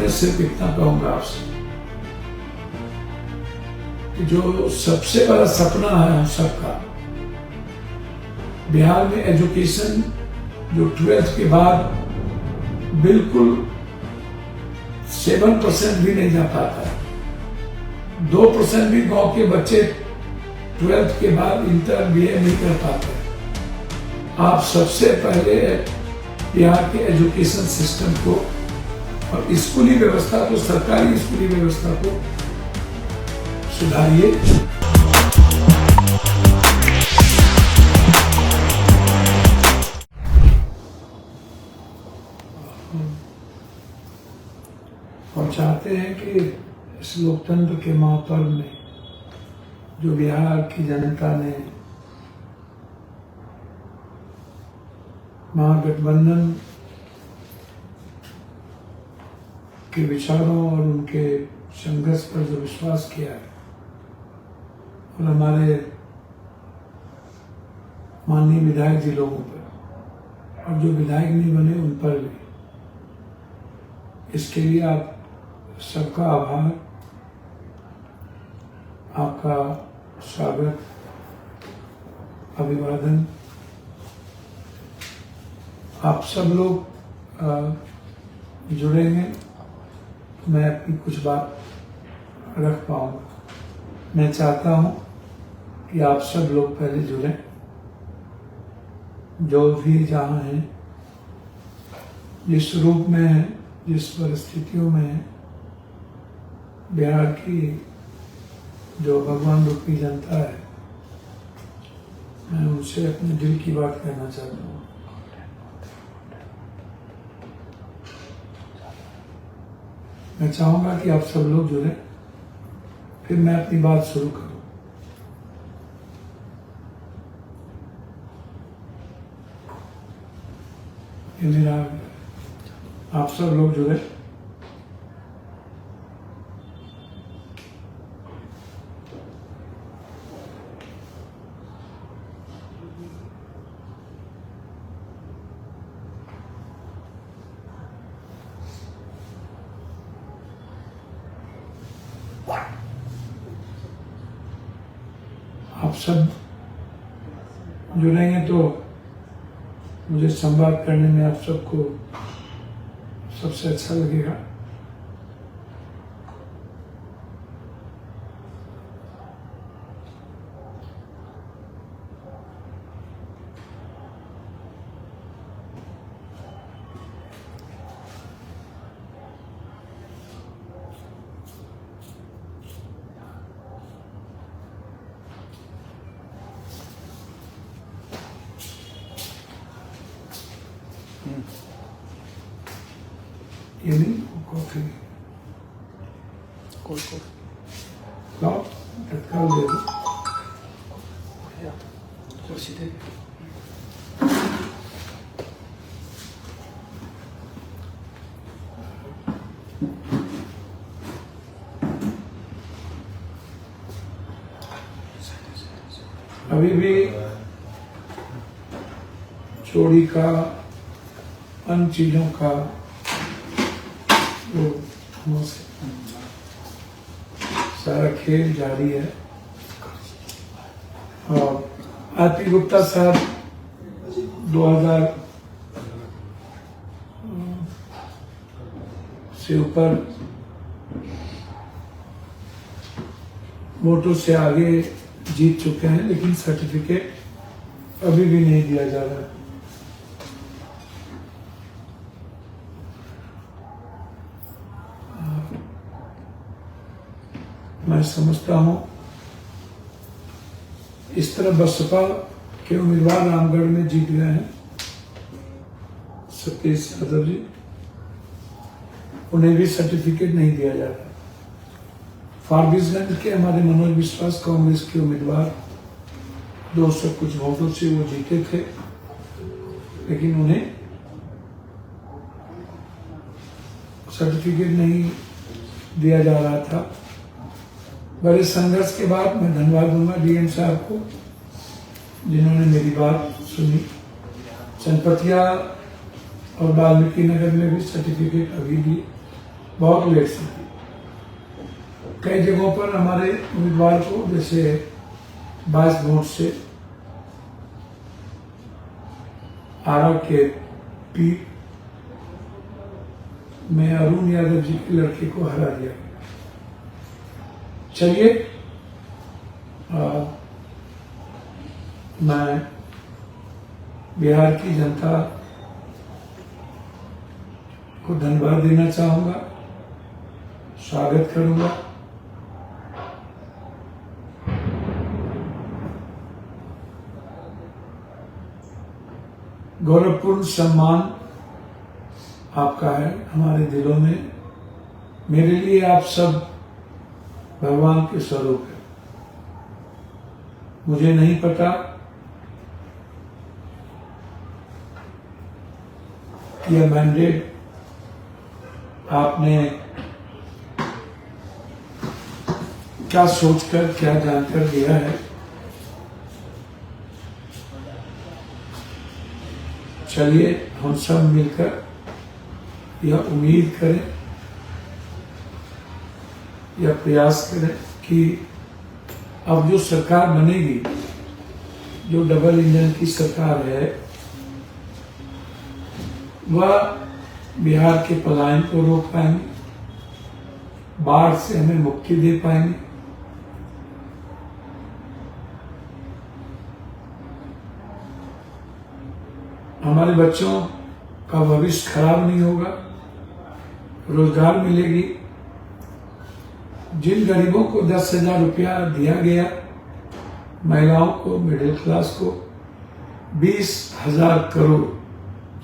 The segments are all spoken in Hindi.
मैं सिर्फ इतना कहूंगा आपसे कि जो सबसे बड़ा सपना है हम सबका, बिहार में एजुकेशन जो 12th के बाद बिल्कुल 7% भी नहीं जा पाता है। 2% भी गांव के बच्चे 12th के बाद इंटर BA नहीं कर पाते। आप सबसे पहले बिहार के एजुकेशन सिस्टम को और स्कूली व्यवस्था को, सरकारी स्कूली व्यवस्था को सुधारिए। हम चाहते हैं कि इस लोकतंत्र के महापर्व में जो बिहार की जनता ने महागठबंधन के विचारों और उनके संघर्ष पर जो विश्वास किया है, और हमारे माननीय विधायक जी लोगों पर, और जो विधायक नहीं बने उन पर भी, इसके लिए आप सबका आभार, आपका स्वागत, अभिवादन। आप सब लोग जुड़ेंगे तो मैं अपनी कुछ बात रख पाऊंगा। मैं चाहता हूं कि आप सब लोग पहले जुड़ें, जो भी जहां हैं, जिस रूप में है, जिस परिस्थितियों में है, बिहार की जो भगवान रूपी जनता है, मैं उनसे अपने दिल की बात कहना चाहता हूँ। मैं चाहूंगा कि आप सब लोग जुड़े, फिर मैं अपनी बात शुरू करूं। ये मेरा, आप सब लोग जुड़े। आप सब जुड़ेंगे तो मुझे संवाद करने में आप सबको सबसे अच्छा लगेगा। ये नहीं कॉफी लाओ, तत्काल दे दो। कुर्सी दे। अभी भी चोरी का, अन्य चीजों का वो सारा खेल जारी है। और आरपी गुप्ता साहब 2000 से ऊपर वोटों से आगे जीत चुके हैं, लेकिन सर्टिफिकेट अभी भी नहीं दिया जा रहा है। मैं समझता हूं इस तरह बसपा के उम्मीदवार रामगढ़ में जीत गए हैं, सतीश यादव जी, उन्हें भी सर्टिफिकेट नहीं दिया जा रहा। फारबिसगंज के हमारे मनोज विश्वास कांग्रेस के उम्मीदवार 200 कुछ वोटों से वो जीते थे, लेकिन उन्हें सर्टिफिकेट नहीं दिया जा रहा था। बड़े संघर्ष के बाद मैं धन्यवाद दूंगा डीएम साहब को, जिन्होंने मेरी बात सुनी। चनपतिया और वाल्मीकि नगर में भी सर्टिफिकेट अभी भी बहुत लेट से थी। कई जगहों पर हमारे उम्मीदवार को जैसे 22 वोट से आरा के पीर में अरुण यादव जी के लड़के को हरा दिया गया। चलिए, मैं बिहार की जनता को धन्यवाद देना चाहूंगा, स्वागत करूंगा। गौरवपूर्ण सम्मान आपका है हमारे दिलों में। मेरे लिए आप सब भगवान के स्वरूप हैं। मुझे नहीं पता कि यह मैंडेट आपने क्या सोचकर, क्या जानकर दिया है। चलिए हम सब मिलकर यह उम्मीद करें, यह प्रयास करें कि अब जो सरकार बनेगी, जो डबल इंजन की सरकार है, वह बिहार के पलायन को रोक पाएंगे, बाढ़ से हमें मुक्ति दे पाएंगे, हमारे बच्चों का भविष्य खराब नहीं होगा, रोजगार मिलेगी। जिन गरीबों को 10,000 रुपया दिया गया, महिलाओं को, मिडिल क्लास को 20,000 करोड़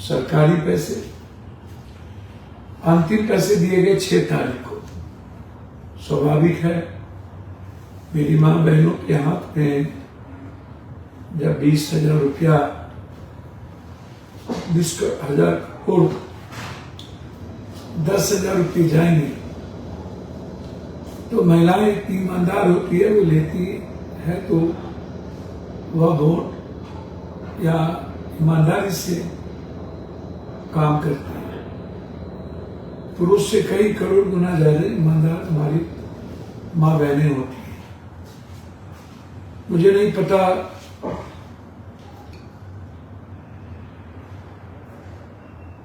सरकारी पैसे, अंतिम पैसे दिए गए 6 तारीख को। स्वाभाविक है, मेरी मां बहनों के हाथ में जब 20,000 रुपया, 20,000 करोड़, 10,000 रुपये जाएंगे, तो महिलाएं इतनी ईमानदार होती है, वो लेती है तो वह वोट या ईमानदारी से काम करती है। पुरुष से कई करोड़ गुना ज्यादा ईमानदार हमारी माँ बहनें होती हैं। मुझे नहीं पता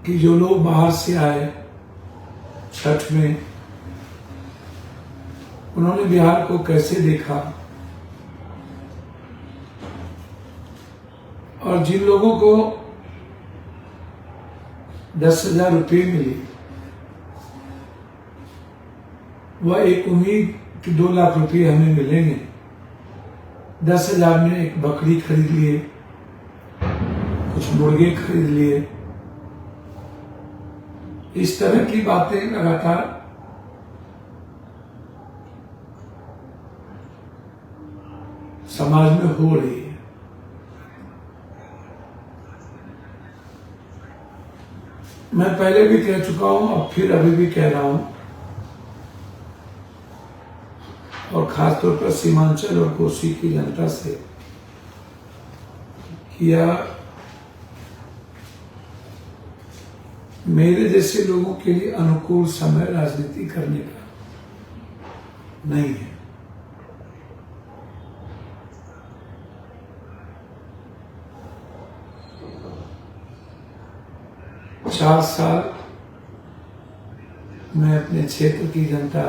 कि जो लोग बाहर से आए छठ में, उन्होंने बिहार को कैसे देखा, और जिन लोगों को 10,000 रुपये मिली, वह एक उम्मीद कि 2 लाख रुपये हमें मिलेंगे। 10,000 में एक बकरी खरीद लिए, कुछ मुर्गे खरीद लिए। इस तरह की बातें लगातार समाज में हो रही है। मैं पहले भी कह चुका हूं, अब फिर अभी भी कह रहा हूं, और खासतौर पर सीमांचल और कोसी की जनता से किया, मेरे जैसे लोगों के लिए अनुकूल समय राजनीति करने का नहीं है। चार साल मैं अपने क्षेत्र की जनता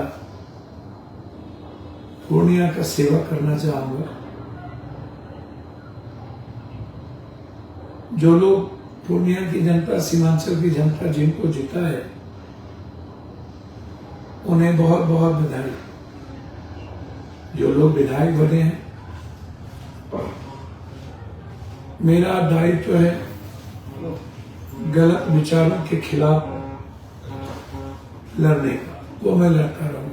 पूर्णिया का सेवा करना चाहूंगा। जो लोग पूर्णिया की जनता, सीमांचल की जनता जिनको जीता है, उन्हें बहुत बहुत बधाई। जो लोग विधायक बने हैं, मेरा दायित्व है गलत विचारों के खिलाफ लड़ने का, वो मैं लड़ता रहूंगा।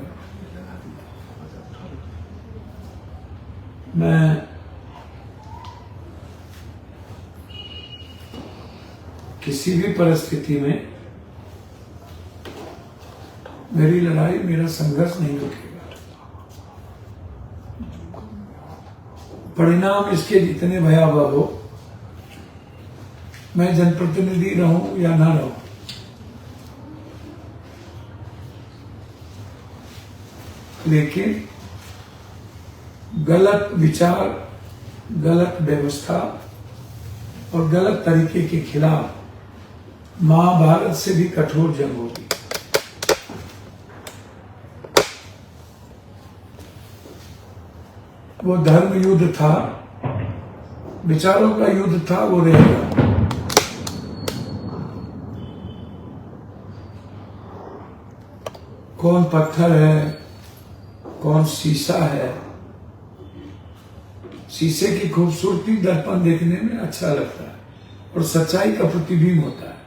मैं किसी भी परिस्थिति में मेरी लड़ाई, मेरा संघर्ष नहीं रुकेगा। परिणाम इसके जितने भयावह हो, मैं जनप्रतिनिधि रहूं या ना रहूं, लेकिन गलत विचार, गलत व्यवस्था और गलत तरीके के खिलाफ महाभारत से भी कठोर जंग होगी। वो धर्म युद्ध था, विचारों का युद्ध था, वो रहेगा। कौन पत्थर है, कौन शीशा है। शीशे की खूबसूरती दर्पण देखने में अच्छा लगता है और सच्चाई का प्रतिबिंब होता है।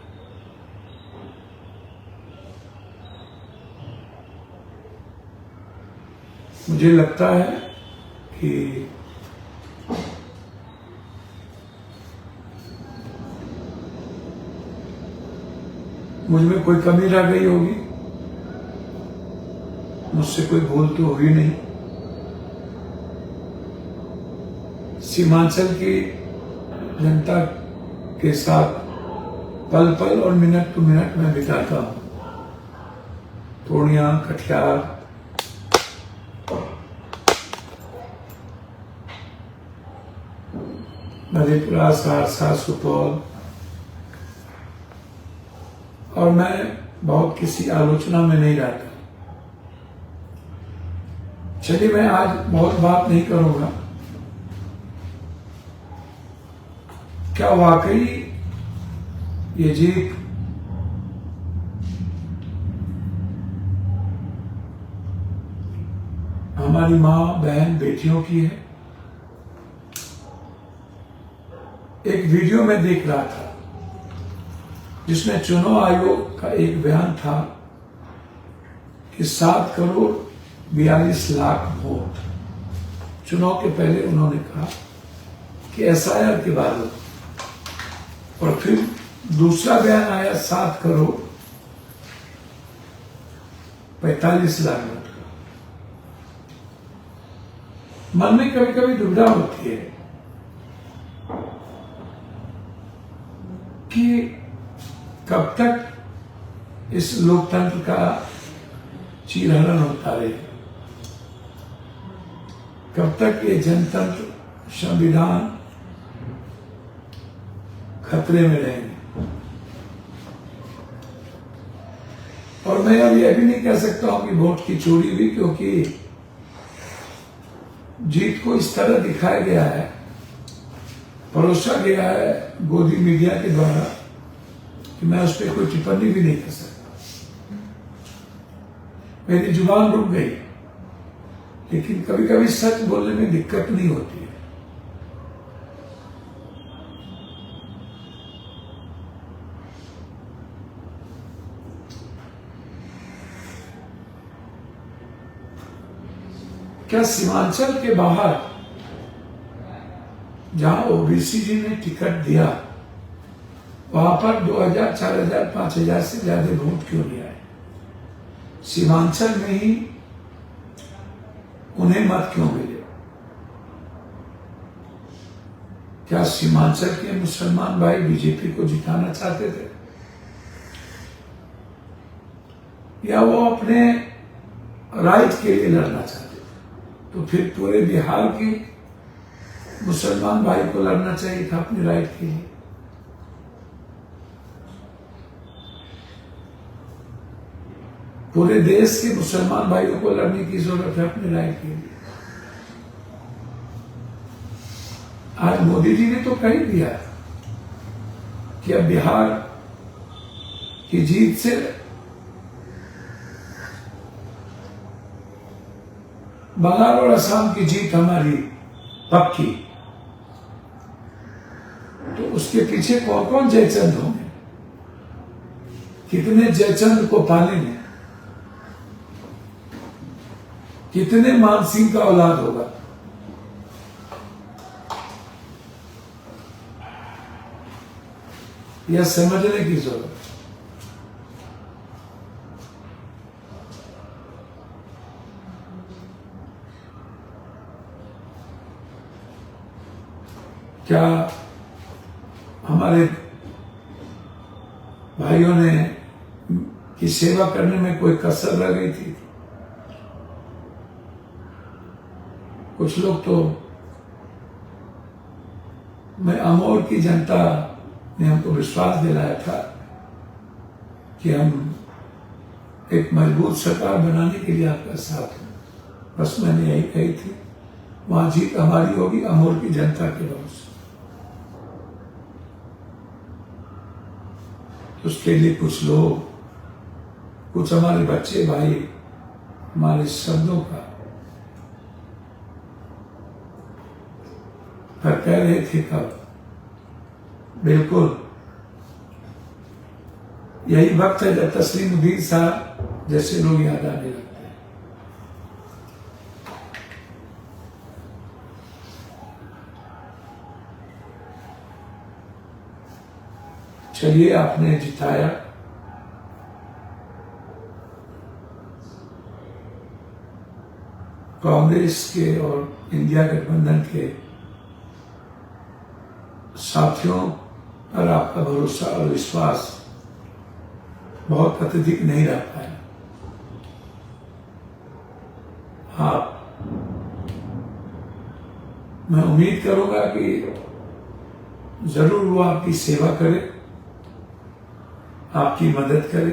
मुझे लगता है कि मुझ में कोई कमी रह गई होगी, मुझसे कोई भूल तो हुई नहीं। सीमांचल की जनता के साथ पल पल और मिनट टू मिनट में बिताता हूं। पूर्णिया, कटिहार, मधेपुरा, सहरसा, सुपौल, और मैं बहुत किसी आलोचना में नहीं रहता। चलिए, मैं आज बहुत बात नहीं करूंगा। क्या वाकई ये जीत हमारी मां, बहन, बेटियों की है? एक वीडियो में देख रहा था जिसमें चुनाव आयोग का एक बयान था कि 7 करोड़ 42 लाख वोट। चुनाव के पहले उन्होंने कहा कि एसआईआर के बाद, और फिर दूसरा बयान आया 7 करोड़ 45 लाख वोट का। मन में कभी कभी दुविधा होती है कि कब तक इस लोकतंत्र का चीरहरण होता रहेगा, कब तक ये जनतंत्र, संविधान खतरे में रहेंगे। और मैं अब यह भी नहीं कह सकता हूं कि वोट की चोरी हुई, क्योंकि जीत को इस तरह दिखाया गया है, परोसा गया है गोदी मीडिया के द्वारा, कि मैं उस पर कोई टिप्पणी भी नहीं कर सकता। मेरी जुबान रुक गई, लेकिन कभी कभी सच बोलने में दिक्कत नहीं होती है। क्या सीमांचल के बाहर, जहां ओबीसी जी ने टिकट दिया, वहां पर 2000, 4000, 5000 से ज्यादा वोट क्यों नहीं आए? सीमांचल में ही उन्हें मत क्यों मिले? क्या सीमांचल के मुसलमान भाई बीजेपी को जिताना चाहते थे, या वो अपने राइट के लिए लड़ना चाहते थे? तो फिर पूरे बिहार के मुसलमान भाई को लड़ना चाहिए था अपने राइट के लिए। पूरे देश के मुसलमान भाइयों को लड़ने की जरूरत है अपने राइट के लिए। आज मोदी जी ने तो कह ही दिया कि अब बिहार की जीत से बंगाल और असम की जीत हमारी पक्की। तो उसके पीछे कौन कौन जयचंद होंगे, कितने जयचंद को पालेंगे, कितने मान सिंह का औलाद होगा? यह समझने की जरूरत है। क्या हमारे भाइयों ने की सेवा करने में कोई कसर रह गई थी? कुछ लोग तो, मैं अमोर की जनता ने हमको विश्वास दिलाया था कि हम एक मजबूत सरकार बनाने के लिए आपका साथ हैं। बस मैंने यही कही थी, वहां जीत हमारी होगी अमोर की जनता के भरोसे। उसके लिए कुछ लोग, कुछ हमारे बच्चे भाई हमारे शब्दों का पर कह रहे थे कब, बिल्कुल यही वक्त है जब तस्लीमुद्दीन साहब जैसे लोग याद आने लगते हैं। चलिए, आपने जिताया, कांग्रेस के और इंडिया गठबंधन के साथियों पर आपका भरोसा और विश्वास बहुत अत्यधिक नहीं रह पाया। मैं उम्मीद करूंगा कि जरूर वो आपकी सेवा करे, आपकी मदद करे।